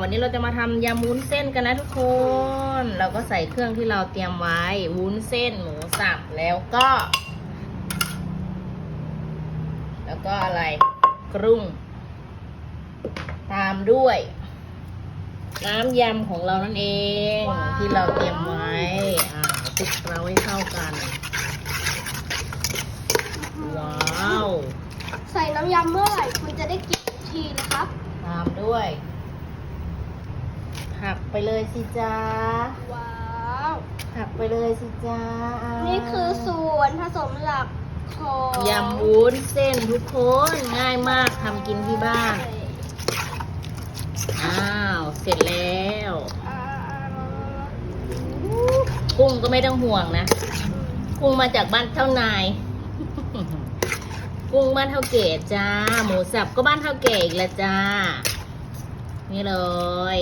วันนี้เราจะมาทำยำวุ้นเส้นกันนะทุกคนเราก็ใส่เครื่องที่เราเตรียมไว้วุ้นเส้นหมูสับแล้วก็อะไรกรุ้งตามด้วยน้ำยำของเรานั่นเองที่เราเตรียมไว้คลุกเคล้าให้เข้ากันว้าว ใส่น้ำยำเมื่อไหร่คุณจะได้กินอีกทีนะครับ ตามด้วยผักไปเลยสิจ้า ว้าว ผักไปเลยสิจ้า นี่คือส่วนผสมหลักของ ยำวุ้นเส้นทุกคนง่ายมากทำกินที่บ้านอ้าวเสร็จแล้ว อ่า กุ้งก็ไม่ต้องห่วงนะกุ้งมาจากบ้านเท่านาย กุ้งบ้านเท่าเก๋จ้าหมูสับก็บ้านเท่าเก๋อีกแล้วจ้านี่เลย